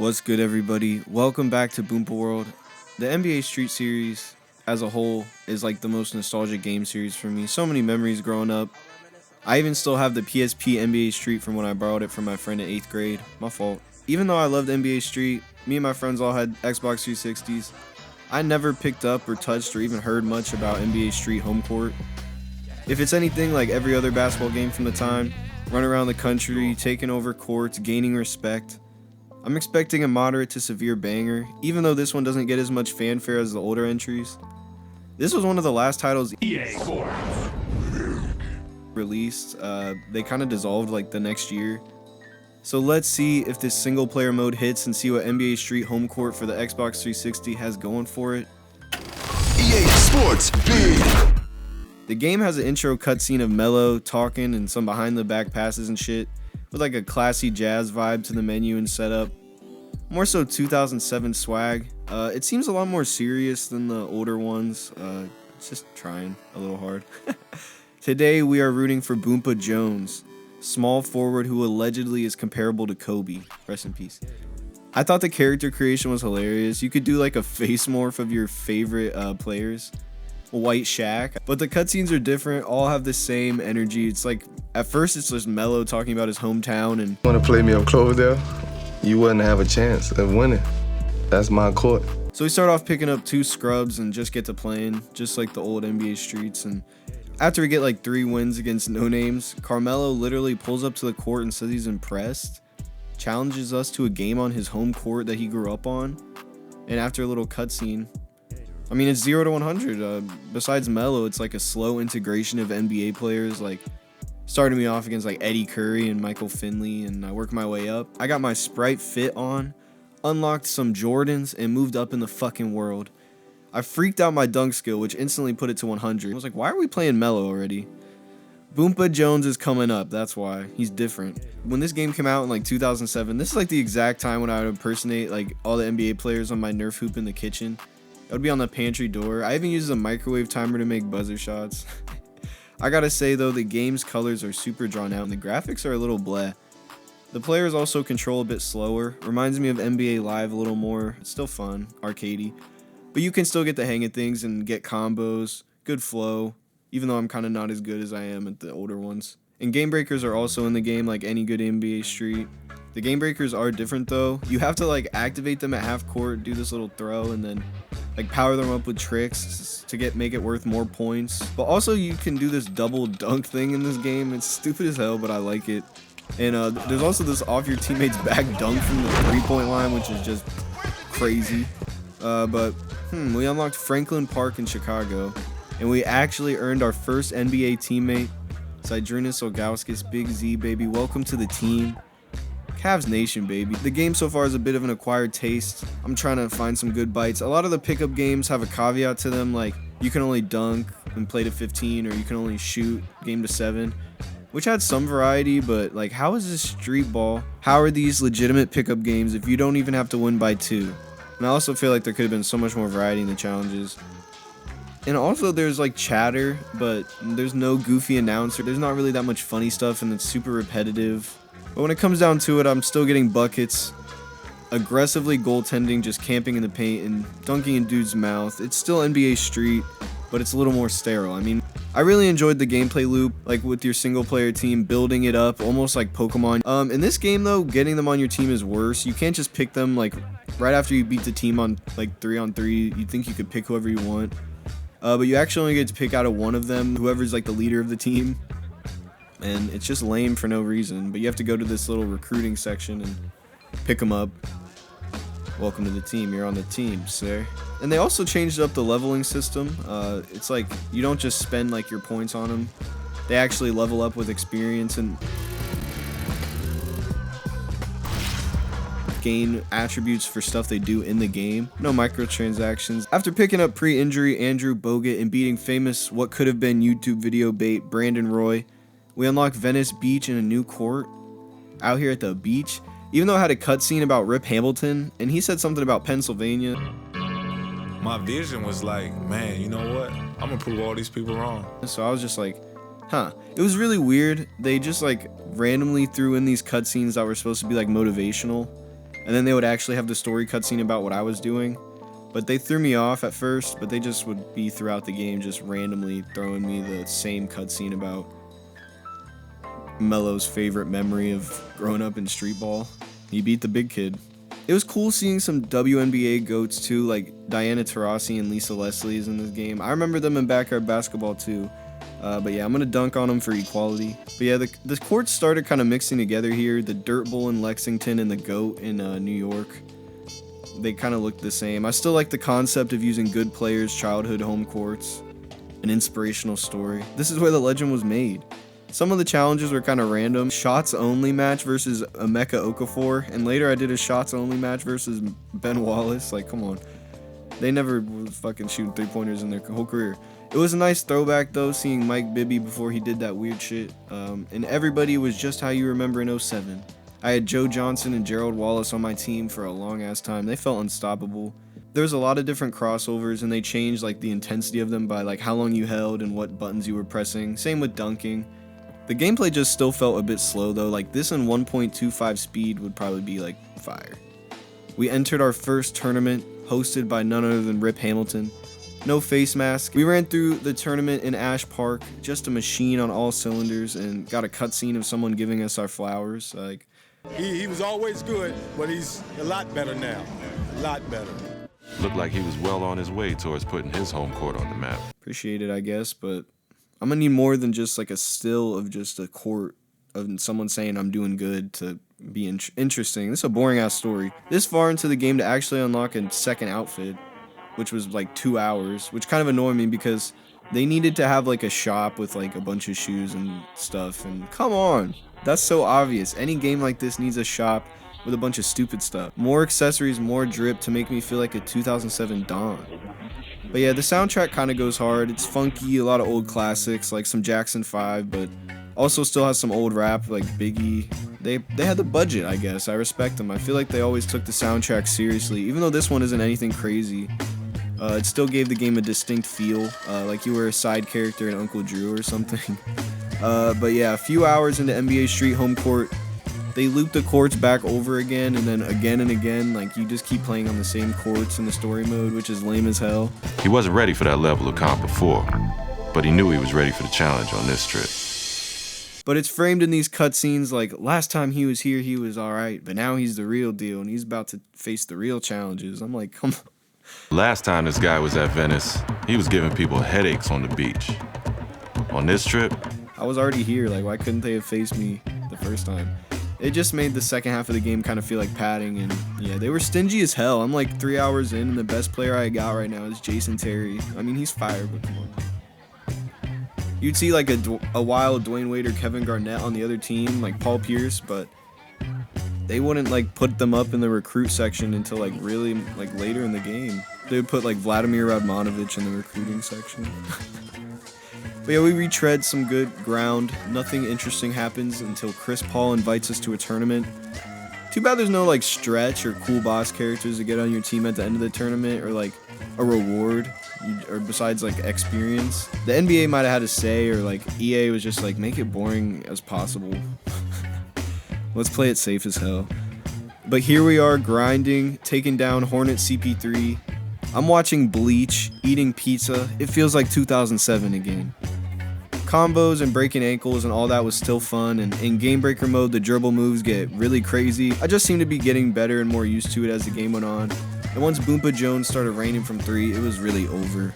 What's good, everybody? Welcome back to Boompa World. The NBA Street Series as a whole is like the most nostalgic game series for me. So many memories growing up. I even still have the PSP NBA Street from when I borrowed it from my friend in 8th grade. My fault. Even though I loved NBA Street, me and my friends all had Xbox 360s. I never picked up or touched or even heard much about NBA Street Home Court. If it's anything like every other basketball game from the time, run around the country, taking over courts, gaining respect, I'm expecting a moderate to severe banger, even though this one doesn't get as much fanfare as the older entries. This was one of the last titles EA Sports released. They kind of dissolved like the next year. So let's see if this single player mode hits and see what NBA Street Home Court for the Xbox 360 has going for it. EA Sports big. The game has an intro cutscene of Melo talking and some behind the back passes and shit, with like a classy jazz vibe to the menu and setup. More so 2007 swag. It seems a lot more serious than the older ones. It's just trying a little hard. Today we are rooting for Boompa Jones, small forward who allegedly is comparable to Kobe. Rest in peace. I thought the character creation was hilarious. You could do like a face morph of your favorite players. White Shaq, but the cutscenes are different, all have the same energy. It's like, at first it's just Melo talking about his hometown and want to play me on Cloverdale, you wouldn't have a chance of winning. That's my court. So we start off picking up 2 scrubs and just get to playing, just like the old NBA Streets. And after we get like 3 wins against no names, Carmelo literally pulls up to the court and says he's impressed, challenges us to a game on his home court that he grew up on. And after a little cutscene, I mean, it's 0 to 100. Besides Melo, it's like a slow integration of NBA players, like starting me off against like Eddie Curry and Michael Finley, and I work my way up. I got my Sprite fit on, unlocked some Jordans, and moved up in the fucking world. I freaked out my dunk skill, which instantly put it to 100. I was like, why are we playing Melo already? Boompa Jones is coming up, that's why. He's different. When this game came out in like 2007, this is like the exact time when I would impersonate like all the NBA players on my Nerf hoop in the kitchen. I would be on the pantry door. I even used a microwave timer to make buzzer shots. I gotta say though, the game's colors are super drawn out and the graphics are a little bleh. The players also control a bit slower. Reminds me of NBA Live a little more. It's still fun, arcadey. But you can still get the hang of things and get combos, good flow, even though I'm kind of not as good as I am at the older ones. And game breakers are also in the game like any good NBA Street. The game breakers are different though. You have to like activate them at half court, do this little throw, and then like power them up with tricks to make it worth more points. But also you can do this double dunk thing in this game. It's stupid as hell, but I like it. And there's also this off your teammate's back dunk from the 3-point line, which is just crazy. We unlocked Franklin Park in Chicago, and we actually earned our first NBA teammate, Zydrunas Ilgauskas, Big Z, baby. Welcome to the team. Cavs Nation, baby. The game so far is a bit of an acquired taste. I'm trying to find some good bites. A lot of the pickup games have a caveat to them, like you can only dunk and play to 15, or you can only shoot game to 7, which had some variety, but like, how is this street ball? How are these legitimate pickup games if you don't even have to win by 2? And I also feel like there could have been so much more variety in the challenges. And also there's like chatter, but there's no goofy announcer. There's not really that much funny stuff, and it's super repetitive. But when it comes down to it, I'm still getting buckets, aggressively goaltending, just camping in the paint and dunking in dude's mouth. It's still NBA Street, but it's a little more sterile. I mean, I really enjoyed the gameplay loop, like with your single player team, building it up, almost like Pokemon. In this game though, getting them on your team is worse. You can't just pick them like right after you beat the team on like 3-on-3. You think you could pick whoever you want. But you actually only get to pick out of one of them, whoever's like the leader of the team. And it's just lame for no reason, but you have to go to this little recruiting section and pick them up. Welcome to the team, you're on the team, sir. And they also changed up the leveling system. It's like you don't just spend like your points on them. They actually level up with experience and gain attributes for stuff they do in the game. No microtransactions. After picking up pre-injury Andrew Bogut and beating famous what could have been YouTube video bait Brandon Roy, we unlocked Venice Beach in a new court. Out here at the beach, even though I had a cutscene about Rip Hamilton, and he said something about Pennsylvania. My vision was like, man, you know what? I'm gonna prove all these people wrong. So I was just like, huh. It was really weird. They just like randomly threw in these cutscenes that were supposed to be like motivational. and then they would actually have the story cutscene about what I was doing. But they threw me off at first, but they just would be throughout the game just randomly throwing me the same cutscene about Melo's favorite memory of growing up in street ball. He beat the big kid. It was cool seeing some WNBA GOATs too, like Diana Taurasi and Lisa Leslie's in this game. I remember them in backyard basketball too. But yeah, I'm going to dunk on them for equality. But yeah, the courts started kind of mixing together here. The Dirt Bowl in Lexington and the GOAT in New York. They kind of look the same. I still like the concept of using good players' childhood home courts. An inspirational story. This is where the legend was made. Some of the challenges were kind of random. Shots only match versus Emeka Okafor. And later I did a shots only match versus Ben Wallace. Like, come on. They never was fucking shooting 3-pointers in their whole career. It was a nice throwback though, seeing Mike Bibby before he did that weird shit. And everybody was just how you remember in 07. I had Joe Johnson and Gerald Wallace on my team for a long ass time. They felt unstoppable. There was a lot of different crossovers and they changed like the intensity of them by like how long you held and what buttons you were pressing. Same with dunking. The gameplay just still felt a bit slow though. Like this in 1.25 speed would probably be like fire. We entered our first tournament hosted by none other than Rip Hamilton. No face mask. We ran through the tournament in Ash Park, just a machine on all cylinders, and got a cutscene of someone giving us our flowers. Like, he was always good, but he's a lot better now. A lot better. Looked like he was well on his way towards putting his home court on the map. Appreciate it, I guess, but I'm gonna need more than just like a still of just a court of someone saying I'm doing good to be interesting. This is a boring ass story. This far into the game to actually unlock a second outfit, which was like 2 hours, which kind of annoyed me because they needed to have like a shop with like a bunch of shoes and stuff, and come on, that's so obvious. Any game like this needs a shop with a bunch of stupid stuff. More accessories, more drip to make me feel like a 2007 Dawn. But yeah, the soundtrack kind of goes hard. It's funky, a lot of old classics like some Jackson 5, but also still has some old rap like Biggie. They had the budget, I guess. I respect them. I feel like they always took the soundtrack seriously, even though this one isn't anything crazy. It still gave the game a distinct feel, like you were a side character in Uncle Drew or something. But yeah, a few hours into NBA Street Home Court, they loop the courts back over again and then again and again. Like, you just keep playing on the same courts in the story mode, which is lame as hell. He wasn't ready for that level of comp before, but he knew he was ready for the challenge on this trip. But it's framed in these cutscenes like, last time he was here, he was alright, but now he's the real deal and he's about to face the real challenges. I'm like, come on. Last time this guy was at Venice, he was giving people headaches on the beach. On this trip, I was already here, like why couldn't they have faced me the first time? It just made the second half of the game kind of feel like padding, and yeah, they were stingy as hell. I'm like 3 hours in, and the best player I got right now is Jason Terry. I mean, he's fire, but come on. You'd see like a wild Dwayne Wade or Kevin Garnett on the other team, like Paul Pierce, but they wouldn't like put them up in the recruit section until like really like later in the game. They would put like Vladimir Radmanovich in the recruiting section. But yeah, we retread some good ground. Nothing interesting happens until Chris Paul invites us to a tournament. Too bad there's no like stretch or cool boss characters to get on your team at the end of the tournament, or like a reward, or besides like experience. The NBA might have had a say, or like EA was just like, make it boring as possible. Let's play it safe as hell. But here we are grinding, taking down Hornet CP3. I'm watching Bleach, eating pizza. It feels like 2007 again. Combos and breaking ankles and all that was still fun, and in Game Breaker mode the dribble moves get really crazy. I just seem to be getting better and more used to it as the game went on, and once Boompa Jones started raining from 3, it was really over.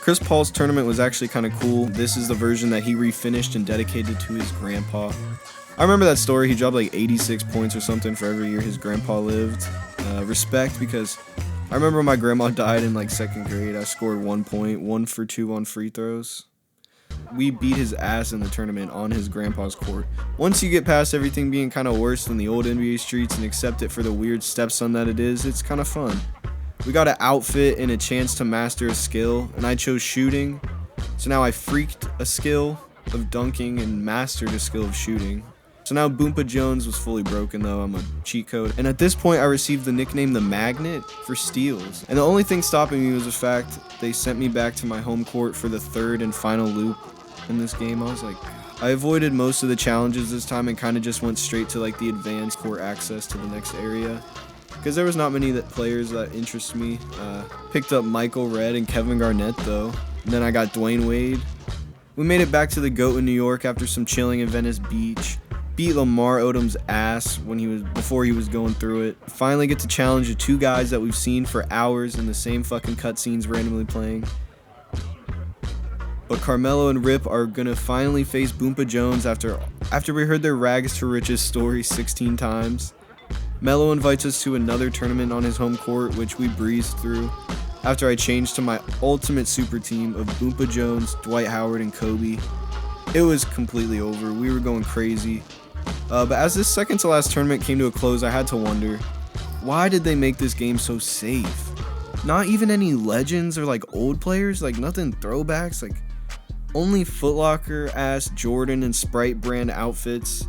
Chris Paul's tournament was actually kind of cool. This is the version that he refinished and dedicated to his grandpa. I remember that story. He dropped like 86 points or something for every year his grandpa lived. Respect, because I remember when my grandma died in like 2nd grade, I scored 1 point, 1 for 2 on free throws. We beat his ass in the tournament on his grandpa's court. Once you get past everything being kind of worse than the old NBA streets and accept it for the weird stepson that it is, it's kind of fun. We got an outfit and a chance to master a skill, and I chose shooting. So now I freaked a skill of dunking and mastered a skill of shooting. So now Boompa Jones was fully broken though, I'm a cheat code. And at this point I received the nickname The Magnet for steals. And the only thing stopping me was the fact they sent me back to my home court for the 3rd and final loop in this game. I was like, I avoided most of the challenges this time and kind of just went straight to like the advanced court access to the next area. because there was not many players that interest me. Picked up Michael Redd and Kevin Garnett though, and then I got Dwayne Wade. We made it back to the GOAT in New York after some chilling in Venice Beach. Beat Lamar Odom's ass before he was going through it. Finally get to challenge the two guys that we've seen for hours in the same fucking cutscenes randomly playing. But Carmelo and Rip are gonna finally face Boompa Jones after we heard their rags to riches story 16 times. Melo invites us to another tournament on his home court, which we breezed through after I changed to my ultimate super team of Boompa Jones, Dwight Howard, and Kobe. It was completely over. We were going crazy. But as this second to last tournament came to a close, I had to wonder, why did they make this game so safe? Not even any legends or like old players, like nothing throwbacks, like only Foot Locker ass Jordan and Sprite brand outfits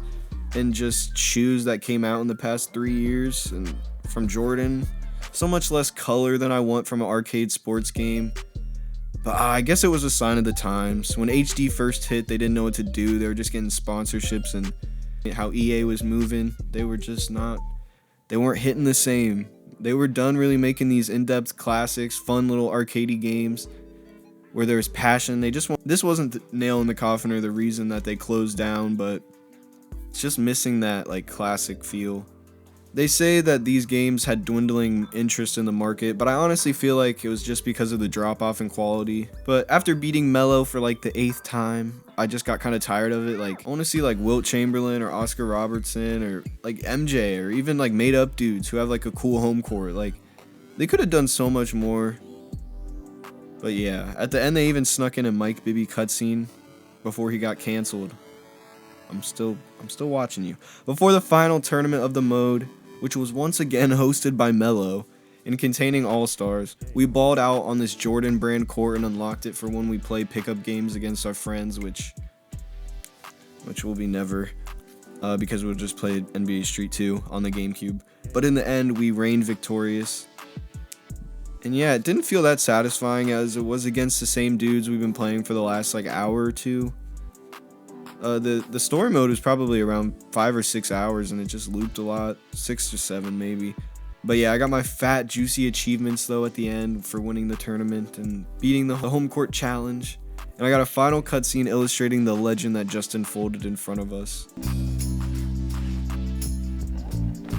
and just shoes that came out in the past 3 years and from Jordan. So much less color than I want from an arcade sports game. But I guess it was a sign of the times. When HD first hit, they didn't know what to do. They were just getting sponsorships, and how EA was moving, they were just not, they weren't hitting the same. They were done really making these in-depth classics, fun little arcadey games where there was passion. This wasn't the nail in the coffin or the reason that they closed down, but it's just missing that like classic feel. They say that these games had dwindling interest in the market, but I honestly feel like it was just because of the drop off in quality. But after beating Melo for like the 8th time, I just got kind of tired of it. Like, I want to see like Wilt Chamberlain or Oscar Robertson or like MJ or even like made up dudes who have like a cool home court. Like, they could have done so much more. But yeah, at the end they even snuck in a Mike Bibby cutscene before he got canceled. I'm still watching you. Before the final tournament of the mode, which was once again hosted by Melo and containing all-stars, we balled out on this Jordan brand court and unlocked it for when we play pickup games against our friends, which will be never, because we'll just play NBA Street 2 on the GameCube. But in the end, we reigned victorious. And yeah, it didn't feel that satisfying as it was against the same dudes we've been playing for the last like hour or two. The story mode was probably around 5 or 6 hours, and it just looped a lot, 6 or 7 maybe. But yeah, I got my fat juicy achievements though at the end for winning the tournament and beating the home court challenge, and I got a final cutscene illustrating the legend that just unfolded in front of us.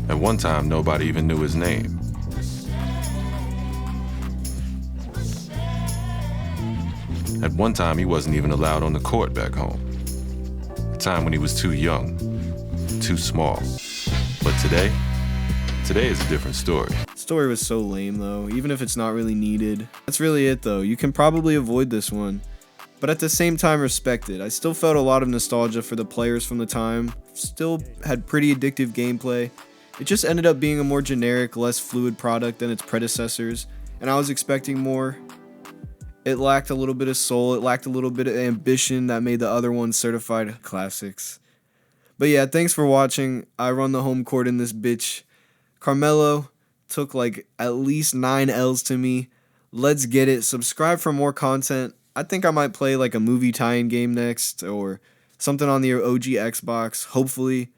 At one time, nobody even knew his name. At one time, he wasn't even allowed on the court back home. A time when he was too young, too small. But today is a different story. The story was so lame though, even if it's not really needed. That's really it though. You can probably avoid this one, but at the same time respect it. I still felt a lot of nostalgia for the players from the time. Still had pretty addictive gameplay. It just ended up being a more generic, less fluid product than its predecessors, and I was expecting more. It lacked a little bit of soul, it lacked a little bit of ambition that made the other ones certified classics. But yeah, thanks for watching. I run the home court in this bitch. Carmelo took like at least 9 L's to me. Let's get it. Subscribe for more content. I think I might play like a movie tie-in game next or something on the OG Xbox, hopefully.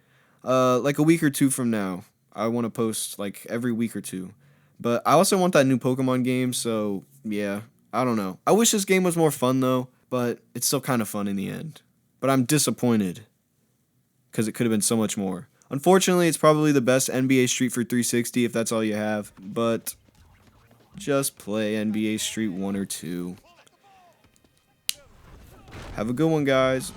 Like a week or two from now. I want to post like every week or two. But I also want that new Pokemon game, so yeah. I don't know. I wish this game was more fun though, but it's still kind of fun in the end. But I'm disappointed because it could have been so much more. Unfortunately, it's probably the best NBA Street for 360 if that's all you have, but just play NBA Street 1 or 2. Have a good one, guys.